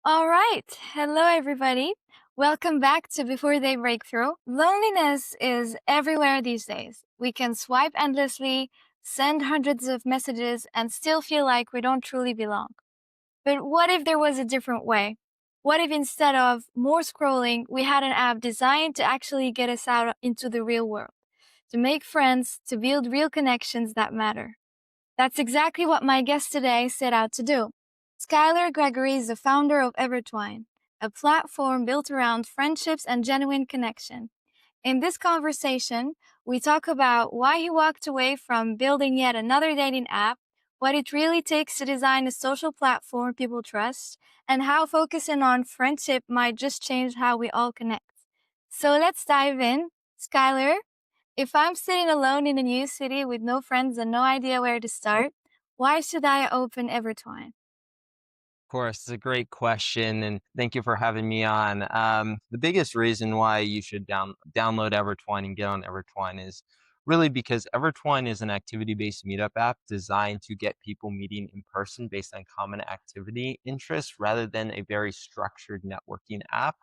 All right. Hello, everybody. Welcome back to Before They Break Through. Loneliness is everywhere these days. We can swipe endlessly, send hundreds of messages, and still feel like we don't truly belong. But what if there was a different way? What if instead of more scrolling, we had an app designed to actually get us out into the real world, to make friends, to build real connections that matter? That's exactly what my guest today set out to do. Skylar Gregory is the founder of Evertwine, a platform built around friendships and genuine connection. In this conversation, we talk about why he walked away from building yet another dating app, what it really takes to design a social platform people trust, and how focusing on friendship might just change how we all connect. So let's dive in. Skylar, if I'm sitting alone in a new city with no friends and no idea where to start, why should I open Evertwine? Of course, it's a great question, and thank you for having me on. The biggest reason why you should download Evertwine and get on Evertwine is really because Evertwine is an activity-based meetup app designed to get people meeting in person based on common activity interests rather than a very structured networking app.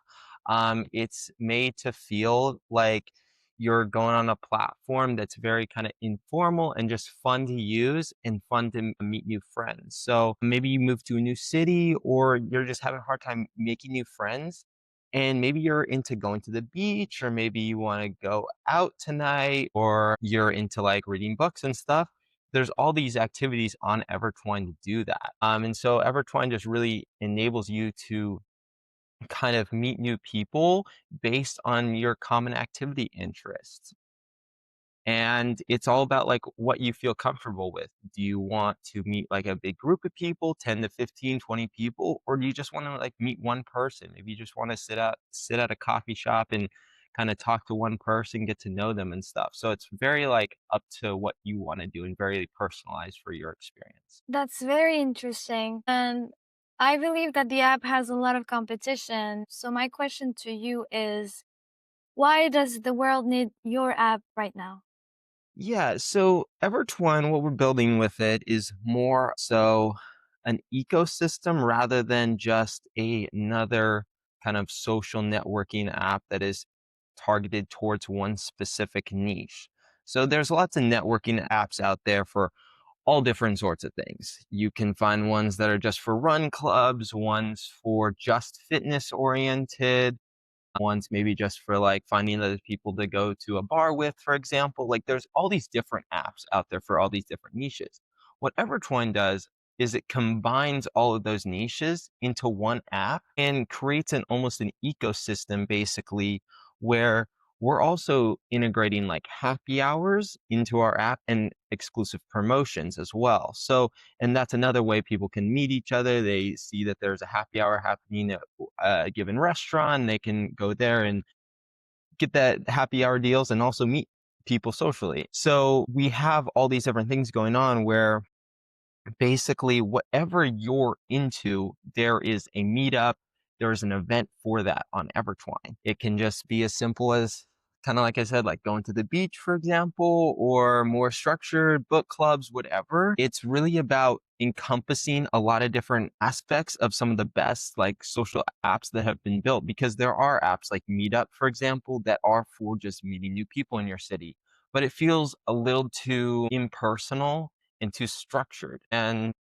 It's made to feel like you're going on a platform that's very kind of informal and just fun to use and fun to meet new friends. So maybe you move to a new city or you're just having a hard time making new friends. And maybe you're into going to the beach, or maybe you want to go out tonight, or you're into like reading books and stuff. There's all these activities on Evertwine to do that. And so Evertwine just really enables you to kind of meet new people based on your common activity interests. And it's all about like what you feel comfortable with. Do you want to meet like a big group of people, 10 to 15, 20 people, or do you just want to like meet one person? Maybe you just want to sit at a coffee shop and kind of talk to one person, get to know them and stuff. So it's very like up to what you want to do and very personalized for your experience. That's very interesting. And I believe that the app has a lot of competition. So, my question to you is why does the world need your app right now? Yeah, so Evertwine, what we're building with it is more so an ecosystem rather than just another kind of social networking app that is targeted towards one specific niche. So there's lots of networking apps out there for all different sorts of things. You can find ones that are just for run clubs, ones for just fitness oriented, ones maybe just for like finding other people to go to a bar with, for example. Like there's all these different apps out there for all these different niches. What Evertwine does is it combines all of those niches into one app and creates an almost an ecosystem basically where we're also integrating like happy hours into our app and exclusive promotions as well. So, and that's another way people can meet each other. They see that there's a happy hour happening at a given restaurant. They can go there and get that happy hour deals and also meet people socially. So we have all these different things going on where basically whatever you're into, there is a meetup, there's an event for that on Evertwine. It can just be as simple as kind of like I said, like going to the beach, for example, or more structured book clubs, whatever. It's really about encompassing a lot of different aspects of some of the best like social apps that have been built because there are apps like Meetup, for example, that are for just meeting new people in your city. But it feels a little too impersonal and too structured. And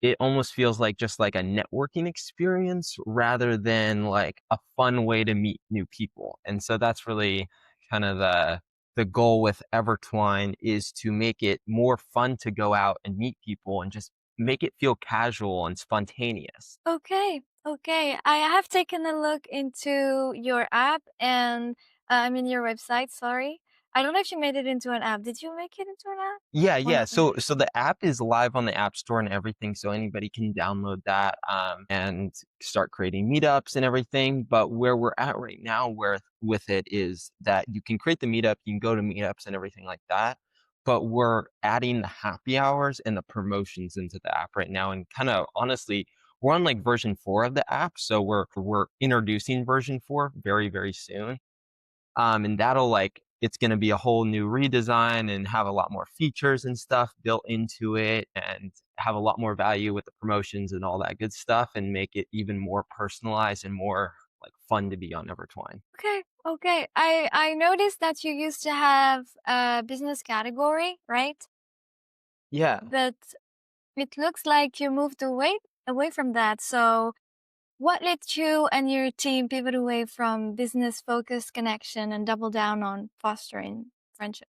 it almost feels like just like a networking experience rather than like a fun way to meet new people. And so that's really kind of the goal with Evertwine is to make it more fun to go out and meet people and just make it feel casual and spontaneous. Okay, okay. I have taken a look into your app and I mean your website, sorry. I don't know if you made it into an app. Did you make it into an app? Yeah, Or yeah. not yet? So the app is live on the App Store and everything, so anybody can download that and start creating meetups and everything. But where we're at right now, where with it is that you can create the meetup, you can go to meetups and everything like that. But we're adding the happy hours and the promotions into the app right now, and kind of honestly, we're on like version 4 of the app, so we're introducing version 4 very very soon. And that'll like it's going to be a whole new redesign and have a lot more features and stuff built into it and have a lot more value with the promotions and all that good stuff and make it even more personalized and more like fun to be on Evertwine. Okay, okay. I noticed that you used to have a business category, right? Yeah. But it looks like you moved away from that. So what led you and your team pivot away from business focused connection and double down on fostering friendship?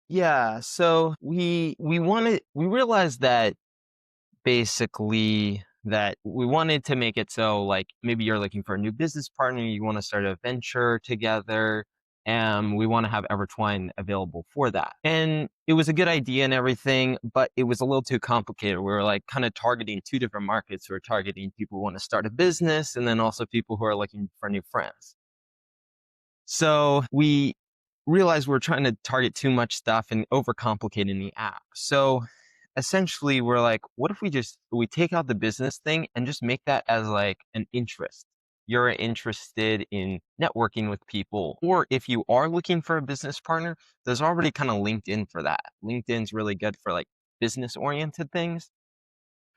Yeah, so we realized that basically that we wanted to make it so like maybe you're looking for a new business partner, you want to start a venture together, and we want to have Evertwine available for that. And it was a good idea and everything, but it was a little too complicated. We were like kind of targeting two different markets. We were targeting people who want to start a business and then also people who are looking for new friends. So we realized we're trying to target too much stuff and overcomplicating the app. So essentially we're like, what if we take out the business thing and just make that as like an interest? You're interested in networking with people, or if you are looking for a business partner, there's already kind of LinkedIn for that. LinkedIn's really good for like business oriented things.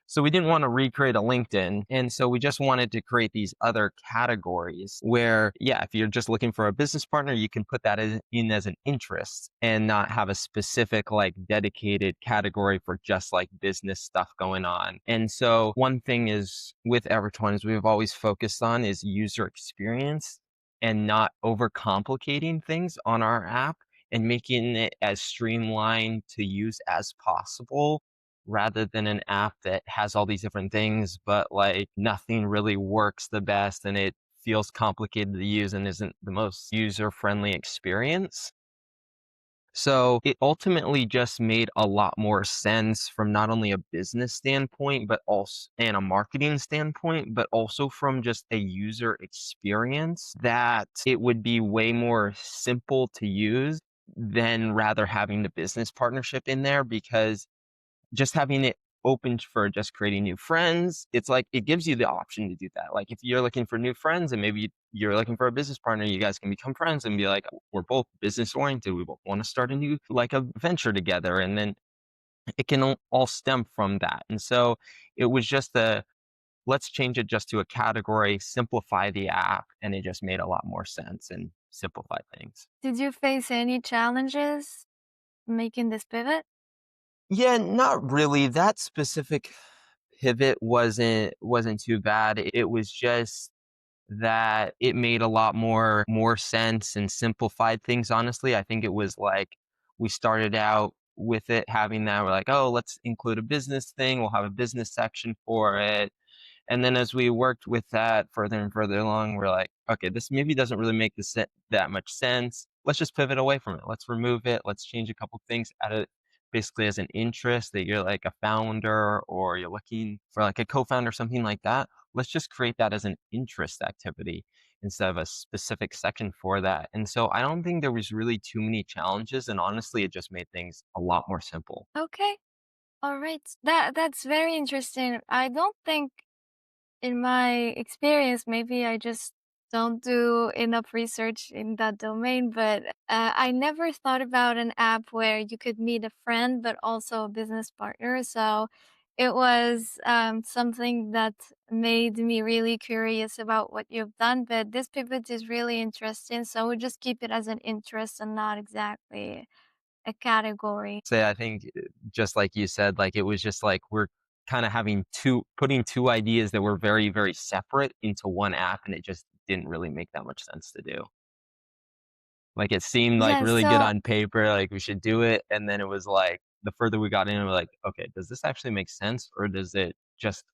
So we didn't want to recreate a LinkedIn. And so we just wanted to create these other categories where, yeah, if you're just looking for a business partner, you can put that in as an interest and not have a specific, like, dedicated category for just like business stuff going on. And so one thing is with Evertone is we've always focused on is user experience and not overcomplicating things on our app and making it as streamlined to use as possible rather than an app that has all these different things, but like nothing really works the best and it feels complicated to use and isn't the most user friendly experience. So it ultimately just made a lot more sense from not only a business standpoint, but also and a marketing standpoint, but also from just a user experience that it would be way more simple to use than rather having the business partnership in there because just having it open for just creating new friends, it's like it gives you the option to do that. Like if you're looking for new friends and maybe you're looking for a business partner, you guys can become friends and be like, we're both business oriented. We both want to start a new like a venture together. And then it can all stem from that. And so it was just a let's change it just to a category, simplify the app, and it just made a lot more sense and simplified things. Did you face any challenges making this pivot? Yeah, not really. That specific pivot wasn't too bad. It was just that it made a lot more sense and simplified things, honestly. I think it was like we started out with it having that we're like, "Oh, let's include a business thing. We'll have a business section for it." And then as we worked with that further and further along, we're like, okay, this maybe doesn't really make that much sense. Let's just pivot away from it. Let's remove it. Let's change a couple things, add it basically as an interest that you're like a founder or you're looking for like a co-founder, something like that. Let's just create that as an interest activity instead of a specific section for that. And so I don't think there was really too many challenges. And honestly, it just made things a lot more simple. Okay. All right. That's very interesting. I don't think in my experience, maybe I just don't do enough research in that domain, but I never thought about an app where you could meet a friend, but also a business partner. So it was something that made me really curious about what you've done. But this pivot is really interesting. So we'll just keep it as an interest and not exactly a category. Say, I think just like you said, like it was just like we're kind of having putting two ideas that were very, very separate into one app, and it just didn't really make that much sense to do. Like it seemed like Yes. really good So on paper, like we should do it, and then it was like the further we got in, we're like, okay, does this actually make sense, or does it just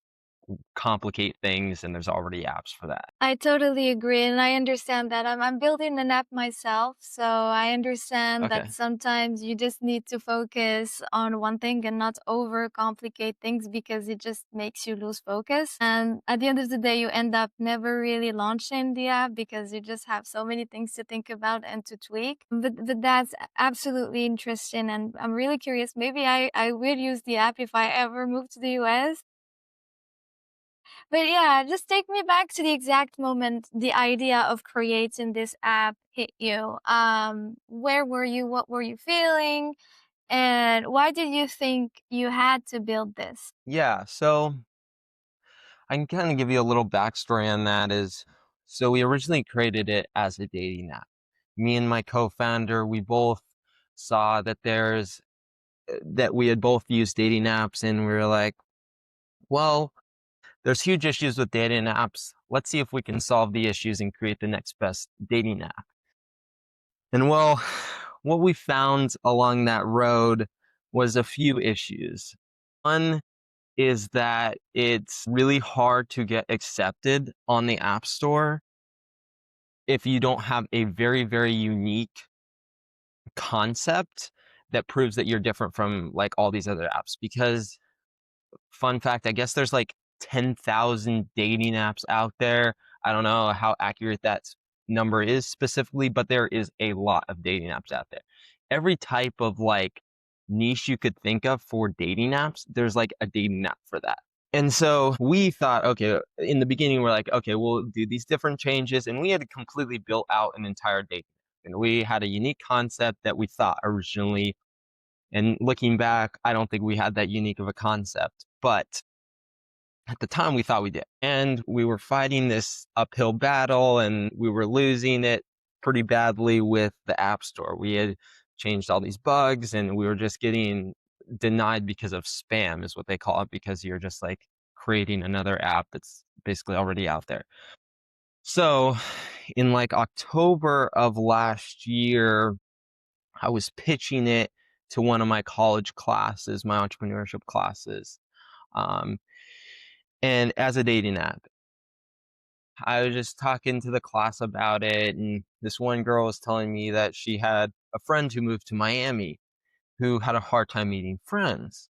complicate things? And there's already apps for that. I totally agree, and I understand that. I'm building an app myself, so I understand that Okay, sometimes you just need to focus on one thing and not overcomplicate things because it just makes you lose focus. And at the end of the day, you end up never really launching the app because you just have so many things to think about and to tweak. But that's absolutely interesting, and I'm really curious. Maybe I will use the app if I ever move to the US. But yeah, just take me back to the exact moment the idea of creating this app hit you. Where were you? What were you feeling? And why did you think you had to build this? Yeah, so I can kind of give you a little backstory on that is so we originally created it as a dating app. Me and my co-founder, we both saw that that we had both used dating apps and we were like, well, there's huge issues with dating apps. Let's see if we can solve the issues and create the next best dating app. And well, what we found along that road was a few issues. One is that it's really hard to get accepted on the App Store if you don't have a very, very unique concept that proves that you're different from like all these other apps. Because, fun fact, I guess there's like 10,000 dating apps out there. I don't know how accurate that number is specifically, but there is a lot of dating apps out there. Every type of like niche you could think of for dating apps, there's like a dating app for that. And so we thought, okay, in the beginning, we're like, okay, we'll do these different changes. And we had completely built out an entire dating app. And we had a unique concept that we thought originally. And looking back, I don't think we had that unique of a concept. But at the time, we thought we did. And we were fighting this uphill battle and we were losing it pretty badly with the App Store. We had changed all these bugs and we were just getting denied because of spam, is what they call it, because you're just like creating another app that's basically already out there. So in like October of last year, I was pitching it to one of my college classes, my entrepreneurship classes. Um, and as a dating app, I was just talking to the class about it, and this one girl was telling me that she had a friend who moved to Miami who had a hard time meeting friends.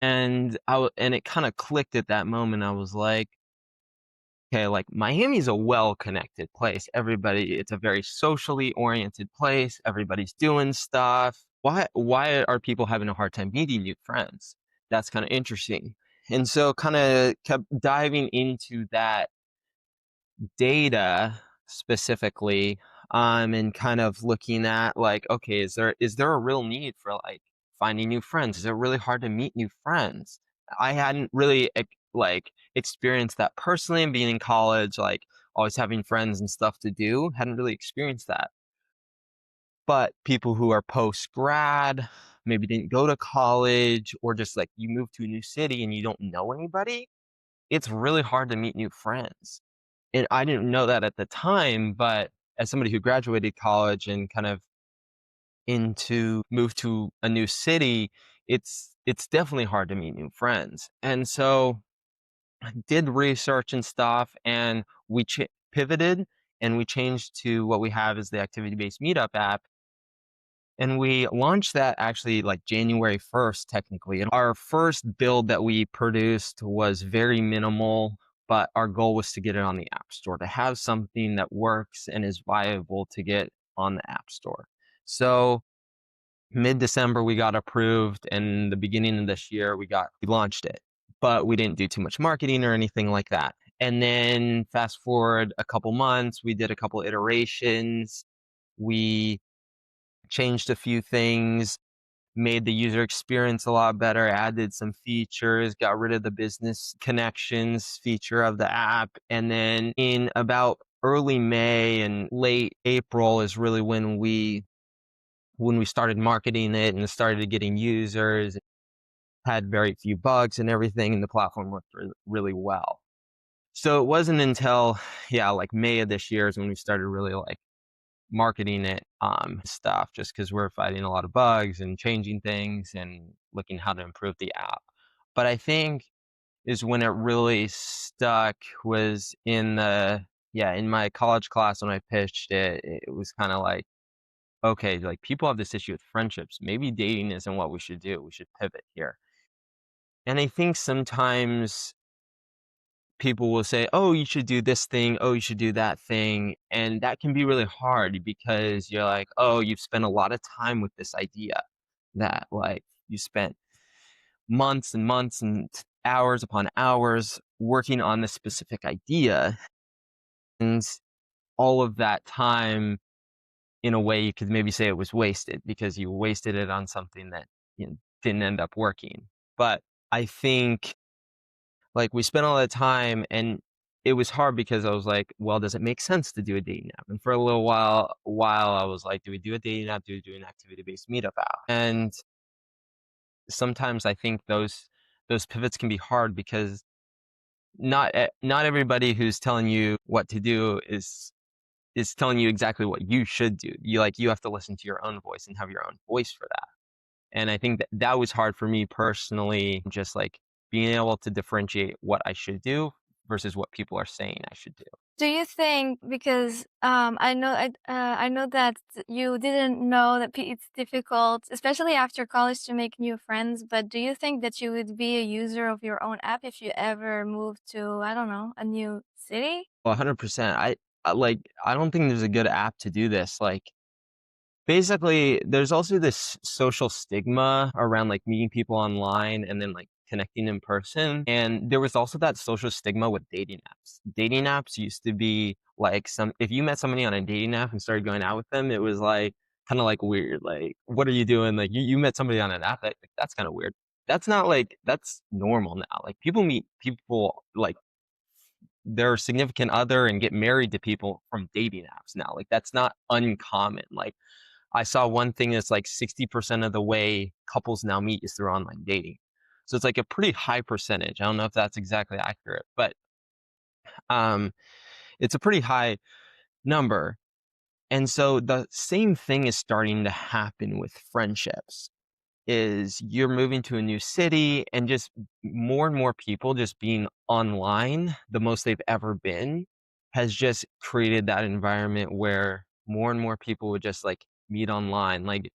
And and it kind of clicked at that moment. I was like, okay, like Miami's a well-connected place. Everybody, it's a very socially oriented place. Everybody's doing stuff. Why are people having a hard time meeting new friends? That's kind of interesting. And so kind of kept diving into that data specifically, and kind of looking at like, okay, is there a real need for like finding new friends? Is it really hard to meet new friends? I hadn't really like experienced that personally, and being in college, like always having friends and stuff to do, hadn't really experienced that. But people who are post grad, maybe didn't go to college, or just like you move to a new city and you don't know anybody, it's really hard to meet new friends. And I didn't know that at the time, but as somebody who graduated college and kind of into moved to a new city, it's definitely hard to meet new friends. And so I did research and stuff, and we pivoted and we changed to what we have is the activity-based meetup app. And we launched that actually like January 1st, technically. And our first build that we produced was very minimal, but our goal was to get it on the App Store, to have something that works and is viable to get on the App Store. So mid-December, we got approved, and the beginning of this year, we launched it, but we didn't do too much marketing or anything like that. And then fast forward a couple months, we did a couple iterations. We changed a few things, made the user experience a lot better, added some features, got rid of the business connections feature of the app. And then in about early May and late April is really when we started marketing it and started getting users, had very few bugs and everything, and the platform worked really well. So it wasn't until, yeah, like May of this year is when we started really like marketing it, stuff, just because we're fighting a lot of bugs and changing things and looking how to improve the app. But I think is when it really stuck was in my college class when I pitched it. It was kind of like, okay, like people have this issue with friendships. Maybe dating isn't what we should do. We should pivot here. And I think sometimes people will say, "Oh, you should do this thing. Oh, you should do that thing." And that can be really hard because you're like, "Oh, you've spent a lot of time with this idea that like you spent months and months and hours upon hours working on this specific idea. And all of that time, in a way, you could maybe say it was wasted because you wasted it on something that, didn't end up working. But I think, like, we spent all that time, and it was hard because I was like, well, does it make sense to do a dating app? And for a little while I was like, do we do a dating app? Do we do an activity-based meetup app? And sometimes I think those pivots can be hard because not everybody who's telling you what to do is telling you exactly what you should do. You have to listen to your own voice and have your own voice for that. And I think that was hard for me personally, just like being able to differentiate what I should do versus what people are saying I should do. Do you think because I know that you didn't know that it's difficult, especially after college, to make new friends. But do you think that you would be a user of your own app if you ever moved to, I don't know, a new city? 100%. I don't think there's a good app to do this. Like, basically, there's also this social stigma around, like, meeting people online and then, like, connecting in person, and there was also that social stigma with dating apps. Dating apps used to be, like, some if you met somebody on a dating app and started going out with them, it was, like, kinda, like, weird, like, "What are you doing?" Like, you met somebody on an app, that's kinda weird. That's not, like that's normal now, like, people meet people, like, their significant other and get married to people from dating apps now, like, that's not uncommon, like, I saw one thing that's like 60% of the way couples now meet is through online dating. So it's like a pretty high percentage. I don't know if that's exactly accurate, but um, it's a pretty high number. And so the same thing is starting to happen with friendships. Is you're moving to a new city and just more and more people just being online the most they've ever been has just created that environment where more and more people would just like meet online. Like,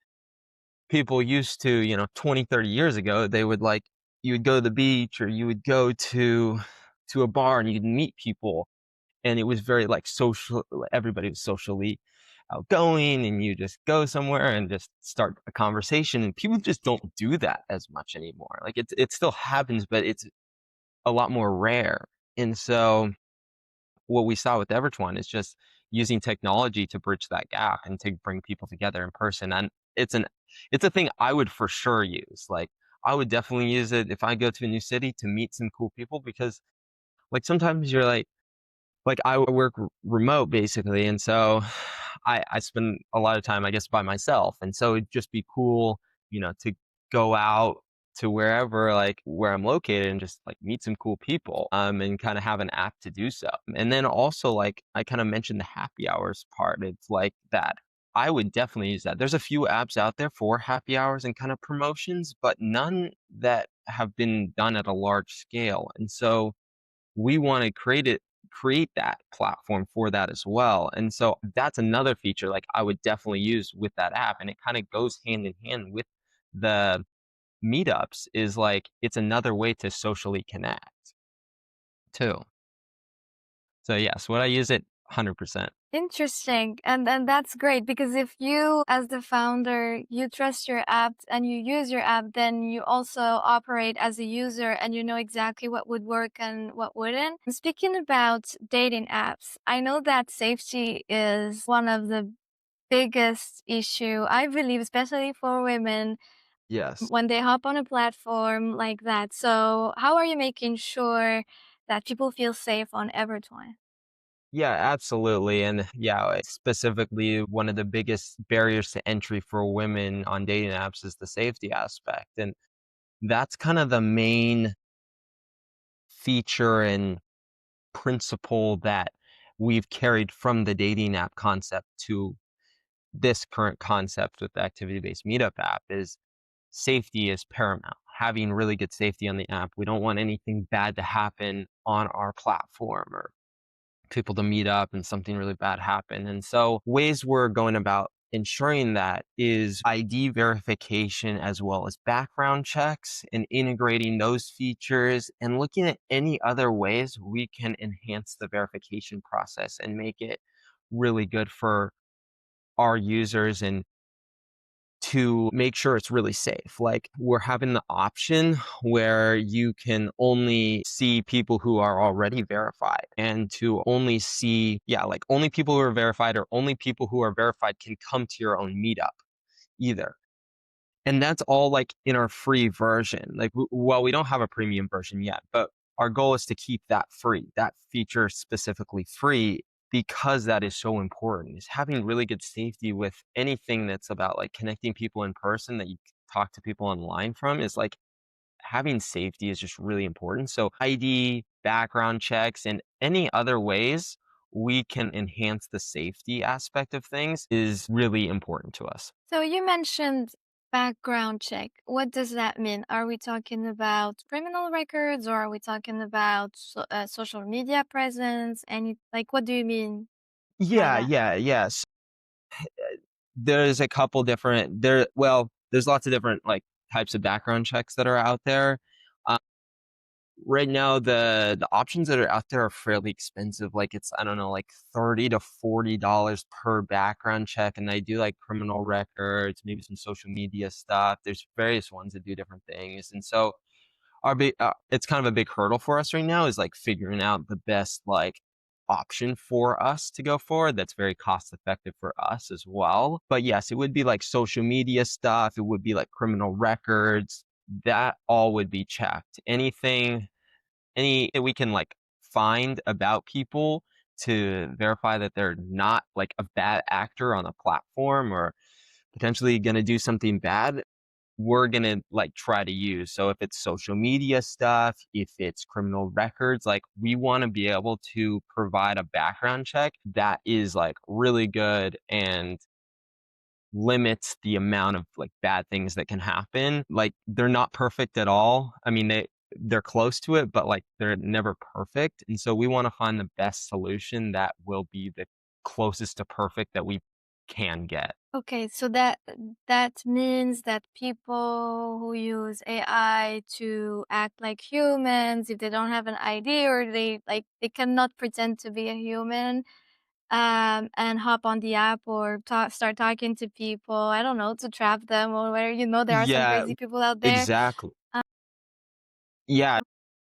people used to, 20, 30 years ago, they would like you would go to the beach or you would go to a bar and you'd meet people, and it was very like social. Everybody was socially outgoing, and you just go somewhere and just start a conversation, and people just don't do that as much anymore. Like, it still happens, but it's a lot more rare. And so what we saw with Evertwine is just using technology to bridge that gap and to bring people together in person. And it's a thing I would for sure use. Like, I would definitely use it if I go to a new city to meet some cool people because, like, sometimes you're like, I work remote basically, and so I spend a lot of time, I guess, by myself, and so it'd just be cool, to go out to wherever, like, where I'm located and just, like, meet some cool people, and kinda have an app to do so. And then also, like, I kinda mentioned the happy hours part, it's like that. I would definitely use that. There's a few apps out there for happy hours and kinda promotions, but none that have been done at a large scale, and so we want to create that platform for that as well. And so that's another feature like I would definitely use with that app. And it kind of goes hand in hand with the meetups is like it's another way to socially connect too. So yes, would I use it? 100%. Interesting. And that's great because if you as the founder, you trust your app and you use your app, then you also operate as a user and you know exactly what would work and what wouldn't. And speaking about dating apps, I know that safety is one of the biggest issue, I believe, especially for women Yes. when they hop on a platform like that. So how are you making sure that people feel safe on Evertwine? Yeah, absolutely. And yeah, specifically, one of the biggest barriers to entry for women on dating apps is the safety aspect. And that's kind of the main feature and principle that we've carried from the dating app concept to this current concept with the activity-based meetup app is safety is paramount. Having really good safety on the app. We don't want anything bad to happen on our platform or people to meet up and something really bad happen. And so ways we're going about ensuring that is ID verification as well as background checks and integrating those features and looking at any other ways we can enhance the verification process and make it really good for our users and to make sure it's really safe. Like, we're having the option where you can only see people who are already verified, and to only see, yeah, like only people who are verified, or only people who are verified can come to your own meetup either. And that's all like in our free version. Like, well, we don't have a premium version yet, but our goal is to keep that free, that feature specifically free, because that is so important. Is having really good safety with anything that's about like connecting people in person that you talk to people online from, is like having safety is just really important. So ID, background checks, and any other ways we can enhance the safety aspect of things is really important to us. So you mentioned background check. What does that mean? Are we talking about criminal records or are we talking about social media presence? Any like what do you mean by Yeah, that? yeah, yes. There's a couple different there well, there's lots of different, like, types of background checks that are out there. Uh, right now, the options that are out there are fairly expensive, like, it's, I don't know, like, $30 to $40 per background check, and they do, like, criminal records, maybe some social media stuff. There's various ones that do different things, and so it's kind of a big hurdle for us right now, is like figuring out the best like option for us to go for that's very cost effective for us as well. But yes, it would be like social media stuff, it would be like criminal records, that all would be checked. Anything, any that we can like find about people to verify that they're not like a bad actor on a platform, or potentially going to do something bad, we're gonna like try to use. So if it's social media stuff, if it's criminal records, like we want to be able to provide a background check that is like really good and limits the amount of like bad things that can happen. Like, they're not perfect at all. I mean, they're close to it, but like they're never perfect. And so we want to find the best solution that will be the closest to perfect that we can get. Okay, so that means that people who use AI to act like humans, if they don't have an ID or they cannot pretend to be a human, and hop on the app or start talking to people, I don't know, to trap them or where there are some Yeah, crazy people out there. exactly. Uh, Yeah,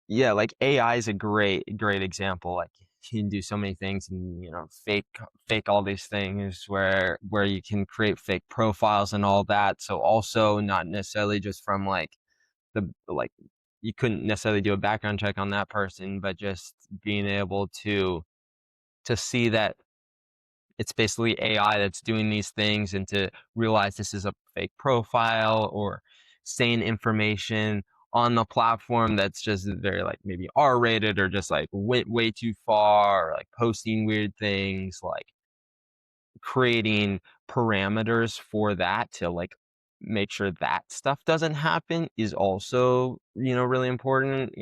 yeah, like AI is a great example. Like, you can do so many things, and fake all these things where you can create fake profiles and all that. So also not necessarily just from like the like you couldn't necessarily do a background check on that person, but just being able to see that it's basically AI that's doing these things, and to realize this is a fake profile, or saying information on the platform that's just very like maybe R-rated, or just like went way too far, or like posting weird things, like creating parameters for that to like make sure that stuff doesn't happen is also, really important.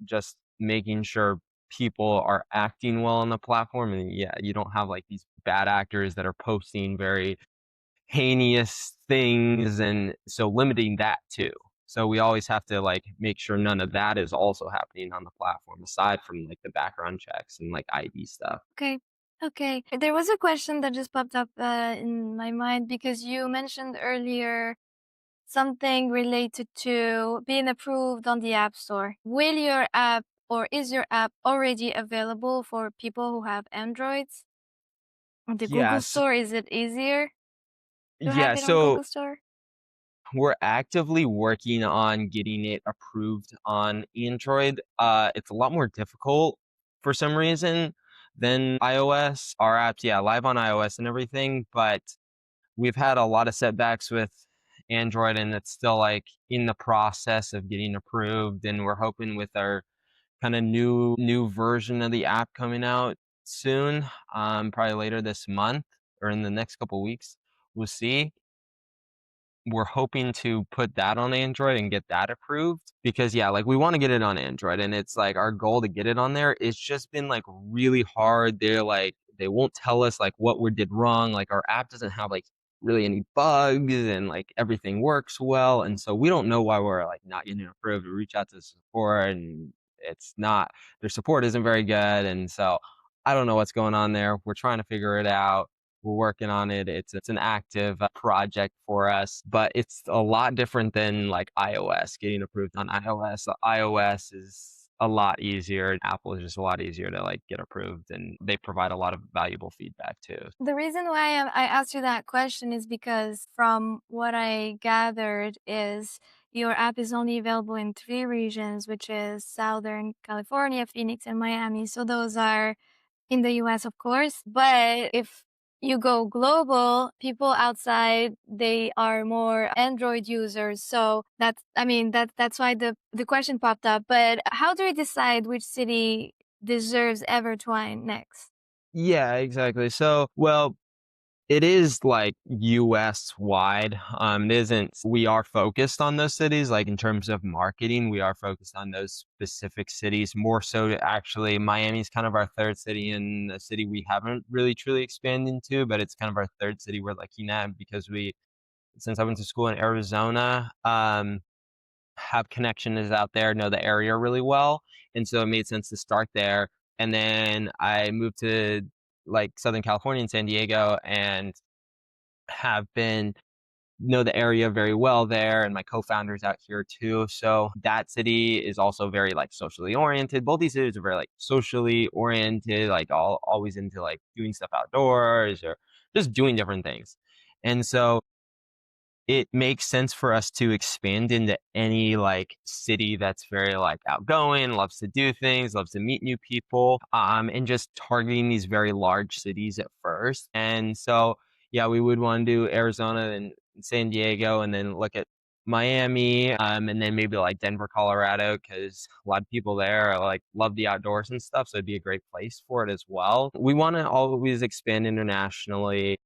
Just making sure people are acting well on the platform, and yeah, you don't have like these bad actors that are posting very heinous things, and so limiting that too. So we always have to like make sure none of that is also happening on the platform, aside from like the background checks and like ID stuff. okay. Okay. There was a question that just popped up in my mind because you mentioned earlier something related to being approved on the App Store. Will your app or is your app already available for people who have Androids? On the Google Yes. Store, is it easier to have Yeah, it on so Google Store? we're actively working on getting it approved on Android. It's a lot more difficult for some reason than iOS. Our apps, yeah, live on iOS and everything, but we've had a lot of setbacks with Android, and it's still like in the process of getting approved. And we're hoping with our kind of new version of the app coming out soon, probably later this month or in the next couple weeks, we'll see. We're hoping to put that on Android and get that approved, because yeah, like we want to get it on Android, and it's like our goal to get it on there. It's just been like really hard. They won't tell us like what we did wrong. Like, our app doesn't have like really any bugs, and like everything works well. And so we don't know why we're like not getting approved. We reach out to the support, and it's not, their support isn't very good. And so I don't know what's going on there. We're trying to figure it out. We're working on it. It's an active project for us, but it's a lot different than like iOS getting approved on iOS. iOS is a lot easier. Apple is just a lot easier to like get approved, and they provide a lot of valuable feedback too. The reason why I asked you that question is because from what I gathered is your app is only available in 3 regions, which is Southern California, Phoenix, and Miami. So those are in the US, of course. But if you go global, people outside, they are more Android users. So that's, I mean, that's why the question popped up. But how do we decide which city deserves Evertwine next? Yeah, exactly. So, well, it is like US wide. It isn't, we are focused on those cities, like in terms of marketing, we are focused on those specific cities more so to actually Miami's kind of our third city and a city we haven't really truly expanded into, but it's kind of our third city we're looking at because since I went to school in Arizona, have connections out there, know the area really well. And so it made sense to start there. And then I moved to like Southern California and San Diego and have been know the area very well there, and my co-founders out here too. So that city is also very like socially oriented. Both these cities are very like socially oriented, like all always into like doing stuff outdoors or just doing different things. And so it makes sense for us to expand into any like city that's very like outgoing, loves to do things, loves to meet new people, and just targeting these very large cities at first. And so, yeah, we would want to do Arizona and San Diego, and then look at Miami, and then maybe like Denver, Colorado, because a lot of people there are, like love the outdoors and stuff. So it'd be a great place for it as well. We want to always expand internationally.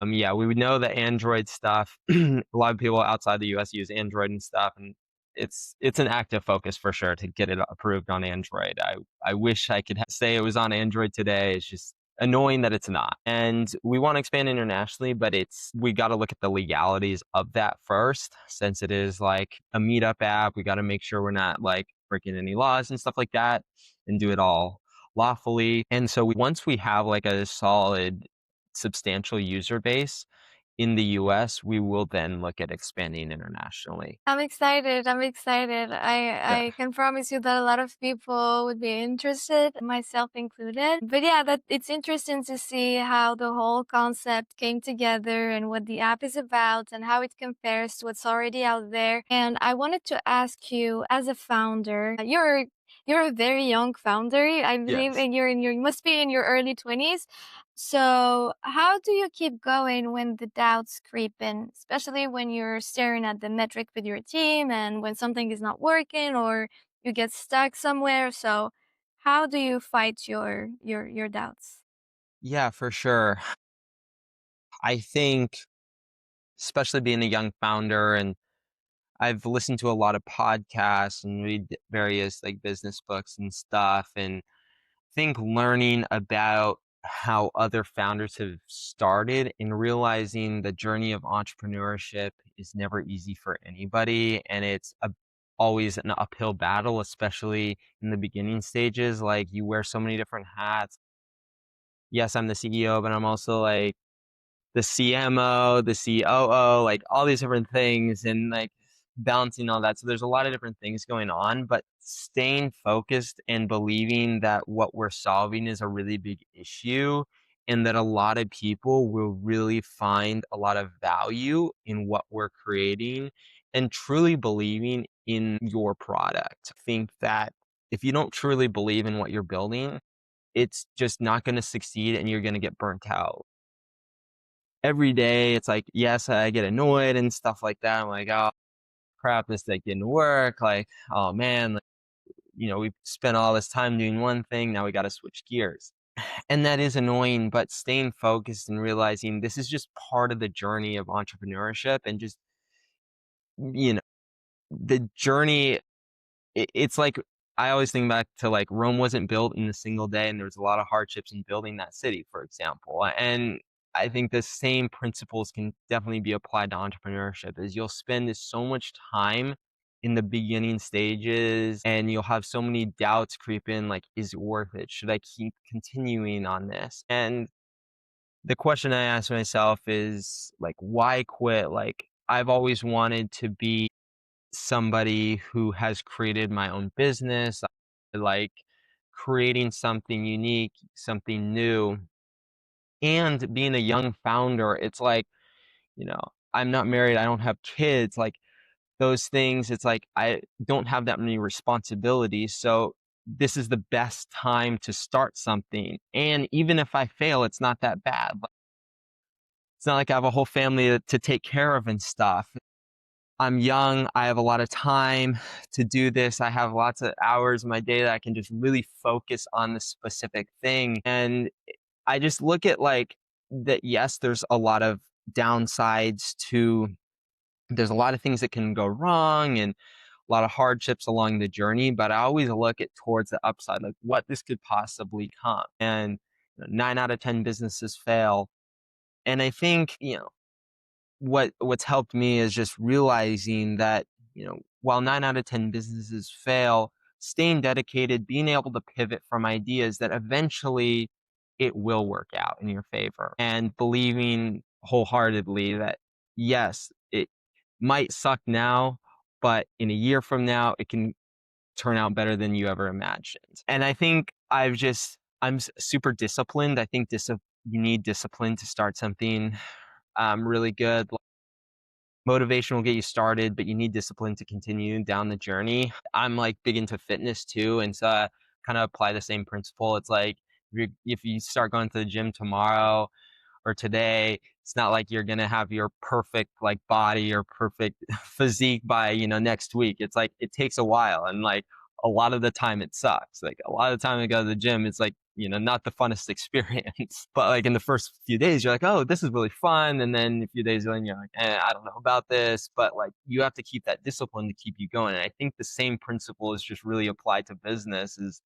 Yeah, we would know the Android stuff. A lot of people outside the US use Android and stuff, and it's an active focus for sure to get it approved on Android. I wish I could say it was on Android today. It's just annoying that it's not. And we want to expand internationally, but it's we got to look at the legalities of that first, since it is like a meetup app. We got to make sure we're not like breaking any laws and stuff like that, and do it all lawfully. And so once we have like a solid substantial user base in the US, we will then look at expanding internationally. I'm excited. I'm excited. Yeah. I can promise you that a lot of people would be interested, myself included. But yeah, that it's interesting to see how the whole concept came together and what the app is about and how it compares to what's already out there. And I wanted to ask you, as a founder, you're a very young founder, I believe, Yes. and you must be in your early 20s. So, how do you keep going when the doubts creep in, especially when you're staring at the metric with your team and when something is not working or you get stuck somewhere? So, how do you fight your doubts? Yeah, for sure. I think especially being a young founder, and I've listened to a lot of podcasts and read various like business books and stuff, and think learning about how other founders have started and realizing the journey of entrepreneurship is never easy for anybody, and always an uphill battle, especially in the beginning stages. Like you wear so many different hats. Yes, I'm the CEO, but I'm also like the CMO, the COO, like all these different things, and like balancing all that. So there's a lot of different things going on, but staying focused and believing that what we're solving is a really big issue, and that a lot of people will really find a lot of value in what we're creating, and truly believing in your product. I think that if you don't truly believe in what you're building, it's just not going to succeed and you're going to get burnt out every day. It's like, yes, I get annoyed and stuff like that. I'm like, oh crap, this like didn't work. Like, oh man, like, we've spent all this time doing one thing. Now we got to switch gears. And that is annoying, but staying focused and realizing this is just part of the journey of entrepreneurship, and just, you know, the journey. It's like I always think back to like Rome wasn't built in a single day, and there was a lot of hardships in building that city, for example. And I think the same principles can definitely be applied to entrepreneurship. Is you'll spend so much time in the beginning stages, and you'll have so many doubts creep in. Like, is it worth it? Should I keep continuing on this? And the question I ask myself is like, why quit? Like, I've always wanted to be somebody who has created my own business. I like creating something unique, something new. And being a young founder, it's like, you know, I'm not married, I don't have kids, like those things, it's like I don't have that many responsibilities. So this is the best time to start something. And even if I fail, it's not that bad. Like, it's not like I have a whole family to take care of and stuff. I'm young. I have a lot of time to do this. I have lots of hours in my day that I can just really focus on the specific thing. And I just look at like that, yes, there's a lot of downsides to, there's a lot of things that can go wrong and a lot of hardships along the journey, but I always look at towards the upside, like what this could possibly come. And 9 out of 10 businesses fail. And I think, what's helped me is just realizing that, while 9 out of 10 businesses fail, staying dedicated, being able to pivot from ideas that eventually it will work out in your favor, and believing wholeheartedly that yes, it might suck now, but in a year from now, it can turn out better than you ever imagined. And I think I'm super disciplined. I think you need discipline to start something really good. Motivation will get you started, but you need discipline to continue down the journey. I'm like big into fitness too, and so I kind of apply the same principle. It's like if you start going to the gym tomorrow or today, it's not like you're gonna have your perfect like body or perfect physique by next week. It's like it takes a while, and like a lot of the time it sucks. Like a lot of the time I go to the gym, it's like not the funnest experience. But like in the first few days, you're like, oh, this is really fun, and then a few days later, you're like, I don't know about this. But like you have to keep that discipline to keep you going. And I think the same principle is just really applied to business is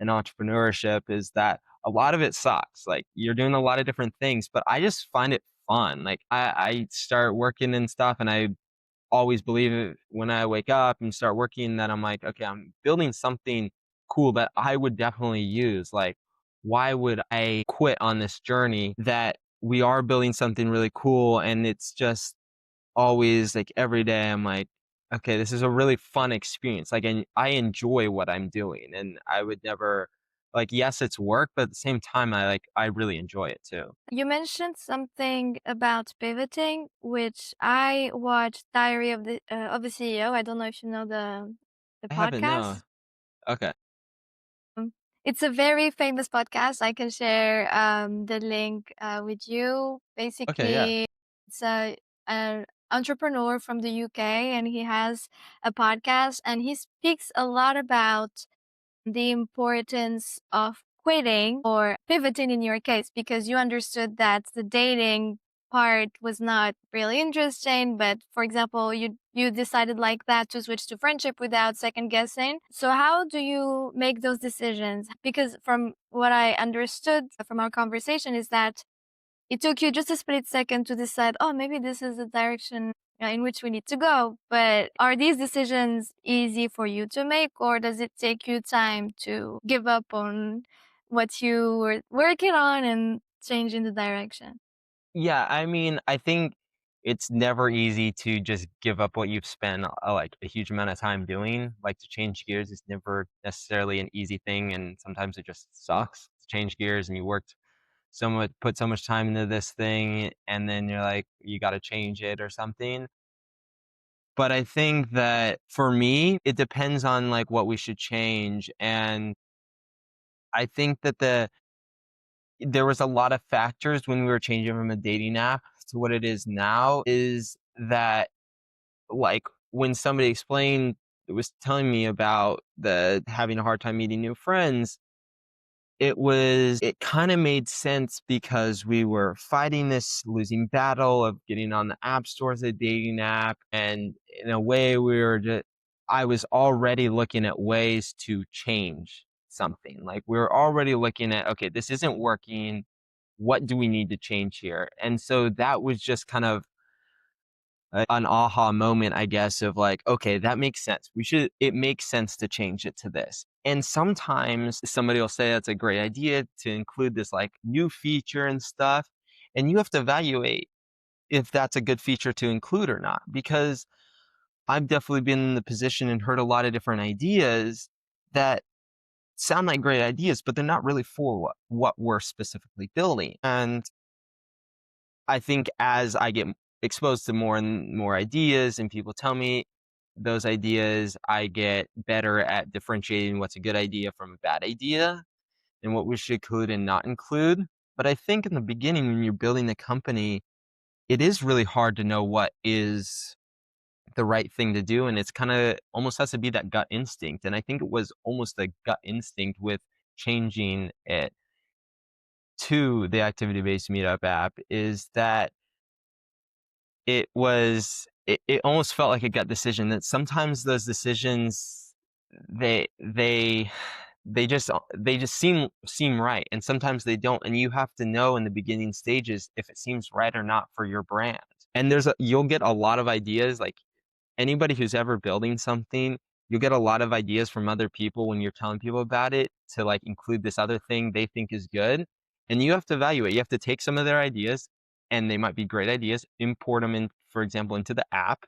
and entrepreneurship is that a lot of it sucks. Like you're doing a lot of different things, but I just find it fun. Like I start working and stuff, and I always believe it when I wake up and start working that I'm like, okay, I'm building something cool that I would definitely use. Like, why would I quit on this journey that we are building something really cool? And it's just always like every day I'm like, okay, this is a really fun experience. Like, and I enjoy what I'm doing, and I would never like, yes, it's work, but at the same time, I really enjoy it too. You mentioned something about pivoting, which I watched Diary of the CEO. I don't know if you know the I haven't, no. podcast. Okay. Um, It's a very famous podcast. I can share the link with you. Okay, yeah. Basically, it's an entrepreneur from the UK, and he has a podcast, and he speaks a lot about the importance of quitting or pivoting in your case because you understood that the dating part was not really interesting, but for example you decided like that to switch to friendship without second guessing. So how do you make those decisions? Because from what I understood from our conversation is that it took you just a split second to decide, oh, maybe this is the direction in which we need to go. But are these decisions easy for you to make, or does it take you time to give up on what you were working on and changing the direction? Yeah, I mean, I think it's never easy to just give up what you've spent like a huge amount of time doing. Like to change gears is never necessarily an easy thing, and sometimes it just sucks to change gears. And you worked put so much time into this thing, and then you're like, you got to change it or something. But I think that for me, it depends on like what we should change, and I think that there was a lot of factors when we were changing from a dating app to what it is now is that like when somebody explained was telling me about the having a hard time meeting new friends, it kind of made sense because we were fighting this losing battle of getting on the app stores, the dating app, and in a way I was already looking at ways to change something. Like we were already looking at, okay, this isn't working. What do we need to change here? And so that was just kind of an aha moment, I guess, of like, okay, that makes sense. It makes sense to change it to this. And sometimes somebody will say that's a great idea to include this like new feature and stuff. And you have to evaluate if that's a good feature to include or not. Because I've definitely been in the position and heard a lot of different ideas that sound like great ideas, but they're not really for what we're specifically building. And I think as I get exposed to more and more ideas and people tell me those ideas, I get better at differentiating what's a good idea from a bad idea and what we should include and not include. But I think in the beginning, when you're building a company, it is really hard to know what is the right thing to do. And it's kind of almost has to be that gut instinct. And I think it was almost a gut instinct with changing it to the activity based meetup app is that it almost felt like a gut decision that sometimes those decisions they they they just seem right, and sometimes they don't, and you have to know in the beginning stages if it seems right or not for your brand. And you'll get a lot of ideas, like anybody who's ever building something, you'll get a lot of ideas from other people when you're telling people about it to like include this other thing they think is good. And you have to evaluate. You have to take some of their ideas, and they might be great ideas, import them in, for example, into the app.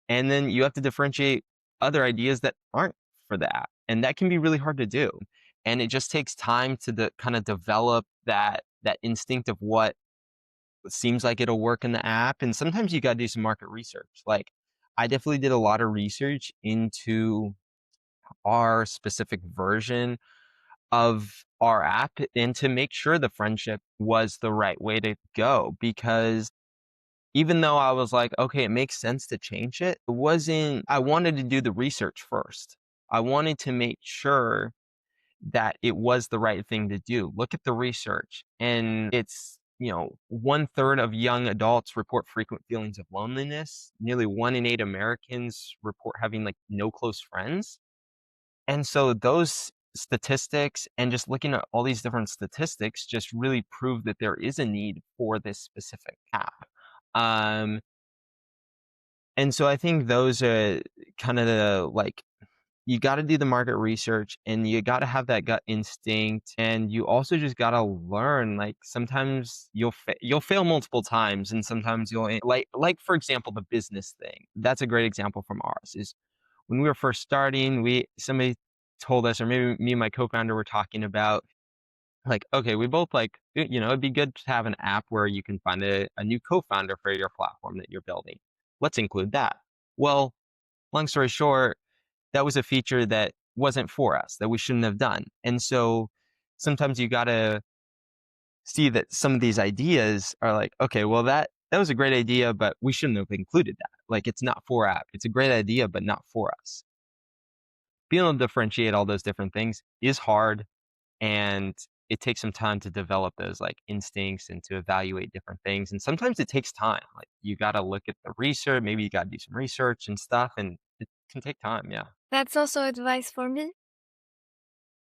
And then you have to differentiate other ideas that aren't for the app. And that can be really hard to do. And it just takes time to kind of develop that instinct of what seems like it'll work in the app. And sometimes you got to do some market research. Like I definitely did a lot of research into our specific version of our app and to make sure the friendship was the right way to go. Because even though I was like, okay, it makes sense to change it, it wasn't, I wanted to do the research first. I wanted to make sure that it was the right thing to do. Look at the research. And it's, 1/3 of young adults report frequent feelings of loneliness. Nearly 1 in 8 Americans report having like no close friends. And so those statistics and just looking at all these different statistics just really prove that there is a need for this specific app. Um, and so I think those are kind of the like you got to do the market research and you got to have that gut instinct, and you also just got to learn. Like sometimes you'll fail multiple times, and sometimes you'll like for example the business thing. That's a great example from ours. Is when we were first starting, we somebody told us, or maybe me and my co-founder were talking about like, okay, we both like, it'd be good to have an app where you can find a new co-founder for your platform that you're building. Let's include that. Well, long story short, that was a feature that wasn't for us, that we shouldn't have done. And so sometimes you got to see that some of these ideas are like, okay, well, that was a great idea, but we shouldn't have included that. Like, it's not for app. It's a great idea, but not for us. Being able to differentiate all those different things is hard, and it takes some time to develop those like instincts and to evaluate different things. And sometimes it takes time. Like, you got to look at the research, maybe you got to do some research and stuff, and it can take time. Yeah. That's also advice for me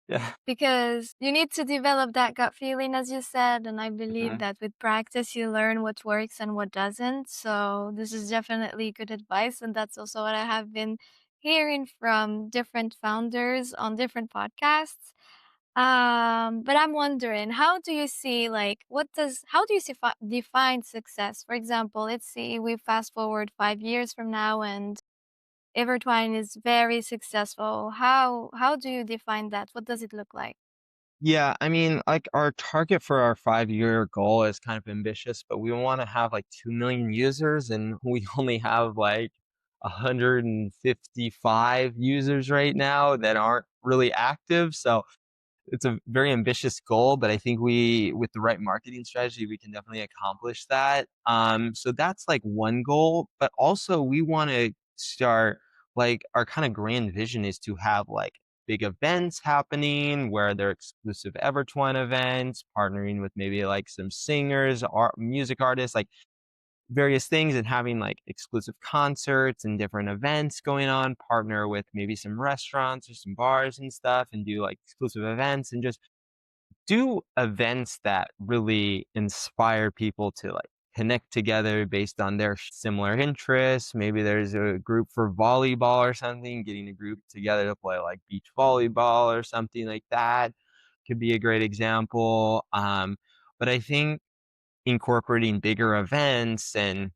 Yeah. because you need to develop that gut feeling, as you said. And I believe Mhm. that with practice, you learn what works and what doesn't. So, this is definitely good advice. And that's also what I have been hearing from different founders on different podcasts. But I'm wondering, how do you see like how do you see define success? For example, let's see we fast forward 5 years from now and Evertwine is very successful. How do you define that? What does it look like? Yeah, I mean, like our target for our 5-year goal is kind of ambitious, but we want to have like 2 million users, and we only have like 155 users right now that aren't really active. So it's a very ambitious goal, but I think with the right marketing strategy, we can definitely accomplish that. So that's like one goal, but also we want to start like our kind of grand vision is to have like big events happening where they're exclusive Evertwine events, partnering with maybe like some singers, art, music artists, like various things, and having like exclusive concerts and different events going on, partner with maybe some restaurants or some bars and stuff and do like exclusive events and just do events that really inspire people to like connect together based on their similar interests. Maybe there's a group for volleyball or something, getting a group together to play like beach volleyball or something like that could be a great example. But I think incorporating bigger events and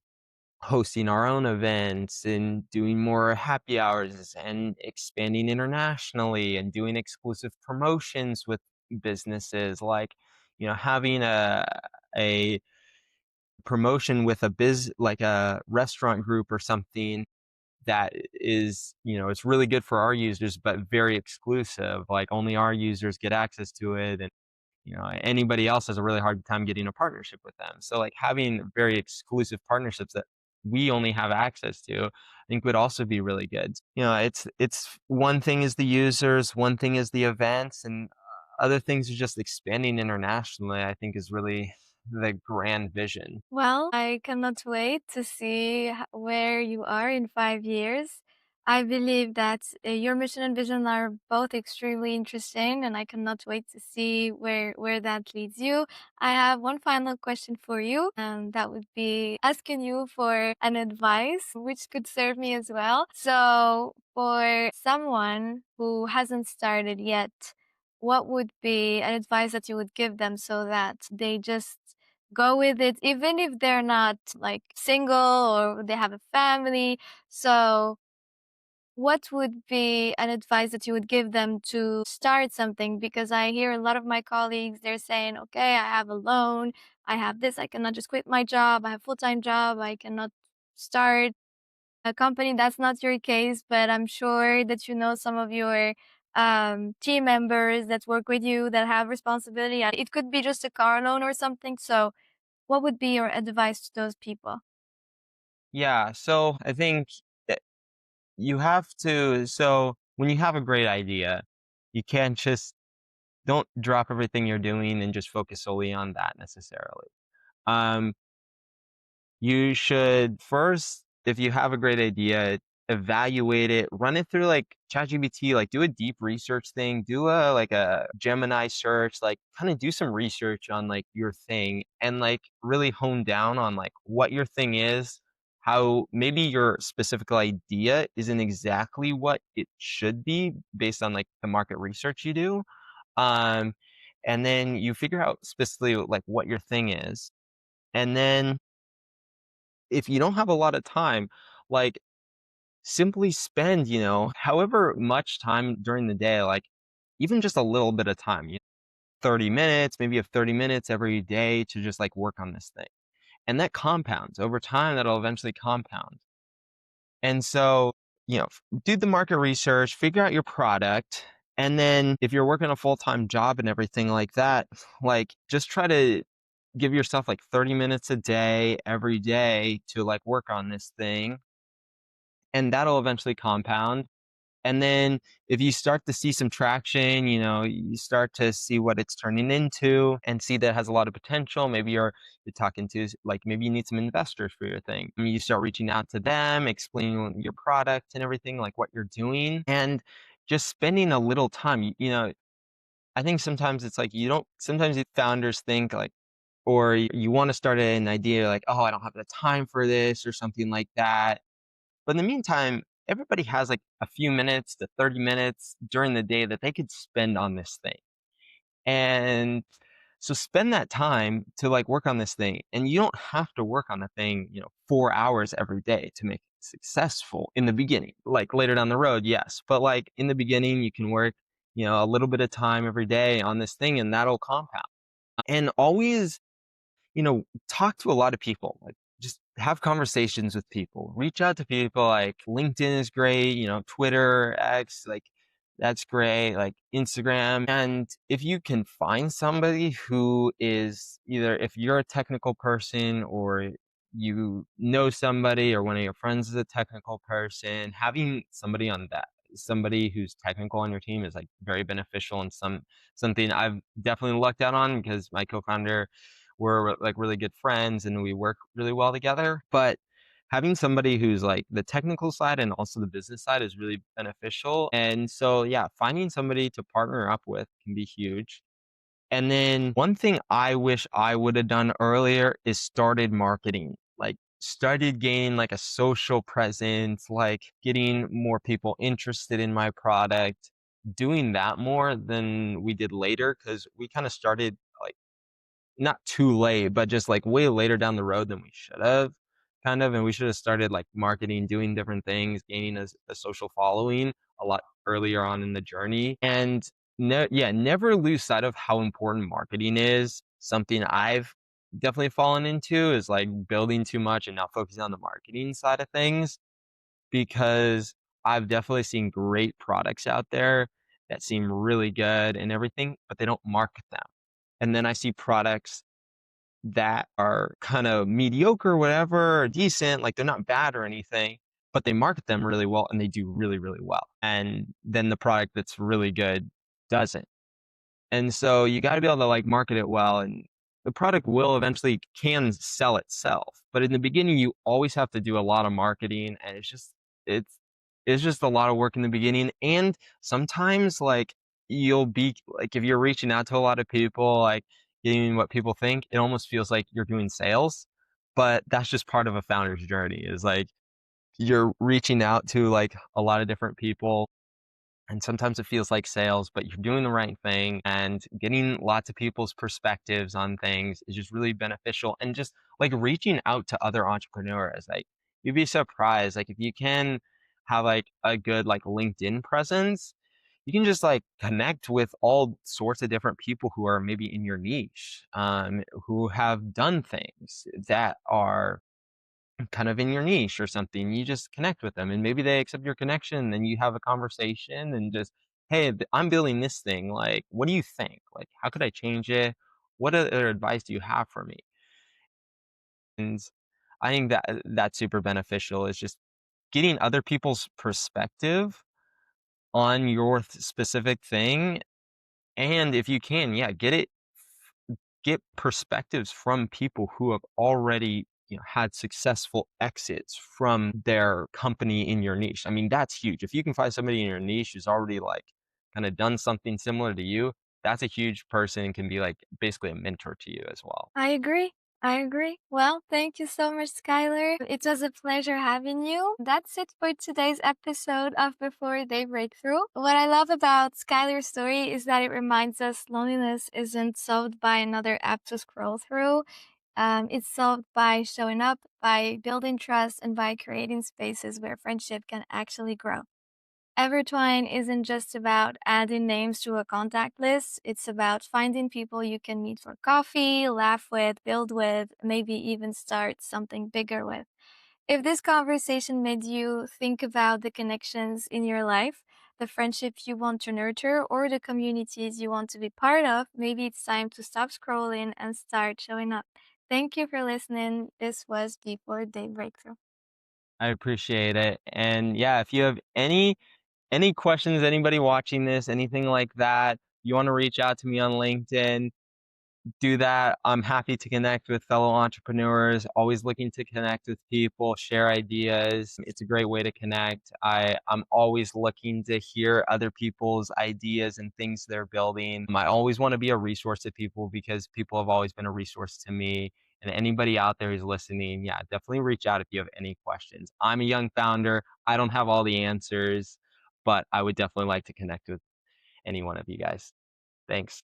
hosting our own events and doing more happy hours and expanding internationally and doing exclusive promotions with businesses, like, having a promotion with like a restaurant group or something that is, it's really good for our users, but very exclusive. Like only our users get access to it. And, anybody else has a really hard time getting a partnership with them. So like having very exclusive partnerships that we only have access to, I think would also be really good. It's one thing is the users, one thing is the events, and other things are just expanding internationally, I think is really the grand vision. Well, I cannot wait to see where you are in 5 years. I believe that your mission and vision are both extremely interesting, and I cannot wait to see where that leads you. I have one final question for you, and that would be asking you for an advice, which could serve me as well. So, for someone who hasn't started yet, what would be an advice that you would give them so that they just go with it, even if they're not like single or they have a family. So, what would be an advice that you would give them to start something? Because I hear a lot of my colleagues, they're saying, okay, I have a loan, I have this, I cannot just quit my job, I have full-time job, I cannot start a company. That's not your case, but I'm sure that you know some of your team members that work with you that have responsibility. It could be just a car loan or something. So what would be your advice to those people? Yeah, so I think that you have to, so when you have a great idea, you can't just don't drop everything you're doing and just focus solely on that necessarily. Um, you should first, if you have a great idea, evaluate it, run it through like ChatGPT, like do a deep research thing, do a Gemini search, like kind of do some research on like your thing and like really hone down on like what your thing is, how maybe your specific idea isn't exactly what it should be based on like the market research you do. Um, and then you figure out specifically like what your thing is. And then if you don't have a lot of time, like simply spend, however much time during the day, like even just a little bit of time, 30 minutes, maybe of 30 minutes every day to just like work on this thing. And that compounds over time, that'll eventually compound. And so, do the market research, figure out your product. And then if you're working a full-time job and everything like that, like just try to give yourself like 30 minutes a day every day to like work on this thing, and that'll eventually compound. And then if you start to see some traction, you start to see what it's turning into and see that it has a lot of potential. Maybe you're talking to like maybe you need some investors for your thing. I mean, you start reaching out to them, explaining your product and everything, like what you're doing, and just spending a little time. I think sometimes it's like you don't. Sometimes the founders think like, or you want to start an idea like, oh, I don't have the time for this or something like that. But in the meantime, everybody has like a few minutes to 30 minutes during the day that they could spend on this thing. And so spend that time to like work on this thing. And you don't have to work on a thing, 4 hours every day to make it successful in the beginning. Like later down the road, yes. But like in the beginning, you can work, a little bit of time every day on this thing and that'll compound. And always talk to a lot of people. Like, just have conversations with people. Reach out to people. Like, LinkedIn is great. Twitter, X, like, that's great. Like, Instagram. And if you can find somebody who is either if you're a technical person or you know somebody or one of your friends is a technical person, having somebody who's technical on your team is like very beneficial and something I've definitely lucked out on because my co-founder, we're like really good friends and we work really well together. But having somebody who's like the technical side and also the business side is really beneficial. And so, yeah, finding somebody to partner up with can be huge. And then one thing I wish I would have done earlier is started marketing, like started gaining like a social presence, like getting more people interested in my product, doing that more than we did later because we kind of started like not too late, but just like way later down the road than we should have, kind of. And we should have started like marketing, doing different things, gaining a social following a lot earlier on in the journey. And yeah, never lose sight of how important marketing is. Something I've definitely fallen into is like building too much and not focusing on the marketing side of things, because I've definitely seen great products out there that seem really good and everything, but they don't market them. And then I see products that are kind of mediocre, or whatever, or decent, like they're not bad or anything, but they market them really well and they do really, really well. And then the product that's really good doesn't. And so you gotta be able to, like, market it well, and the product will eventually can sell itself. But in the beginning, you always have to do a lot of marketing, and it's it's just a lot of work in the beginning, and sometimes, like, you'll be like, if you're reaching out to a lot of people, like, getting what people think, it almost feels like you're doing sales, but that's just part of a founder's journey, is, like, you're reaching out to, like, a lot of different people, and sometimes it feels like sales, but you're doing the right thing, and getting lots of people's perspectives on things is just really beneficial. And just like reaching out to other entrepreneurs, like you'd be surprised. Like if you can have like a good like LinkedIn presence, you can just like connect with all sorts of different people who are maybe in your niche, who have done things that are kind of in your niche or something. You just connect with them and maybe they accept your connection. Then you have a conversation and just, hey, I'm building this thing. Like, what do you think? Like, how could I change it? What other advice do you have for me? And I think that that's super beneficial, is just getting other people's perspective on your specific thing. And if you can, yeah, get perspectives from people who have already, had successful exits from their company in your niche. I mean, that's huge. If you can find somebody in your niche who's already like kind of done something similar to you, that's a huge person and can be like basically a mentor to you as well. I agree. I agree. Well, thank you so much, Skylar. It was a pleasure having you. That's it for today's episode of Before They Break Through. What I love about Skylar's story is that it reminds us loneliness isn't solved by another app to scroll through. It's solved by showing up, by building trust, and by creating spaces where friendship can actually grow. Evertwine isn't just about adding names to a contact list. It's about finding people you can meet for coffee, laugh with, build with, maybe even start something bigger with. If this conversation made you think about the connections in your life, the friendships you want to nurture, or the communities you want to be part of, maybe it's time to stop scrolling and start showing up. Thank you for listening. This was Before Day Breakthrough. I appreciate it. And yeah, if you have any questions, anybody watching this, anything like that, you want to reach out to me on LinkedIn, do that. I'm happy to connect with fellow entrepreneurs, always looking to connect with people, share ideas. It's a great way to connect. I'm always looking to hear other people's ideas and things they're building. I always want to be a resource to people because people have always been a resource to me. And anybody out there who's listening, yeah, definitely reach out if you have any questions. I'm a young founder. I don't have all the answers, but I would definitely like to connect with any one of you guys. Thanks.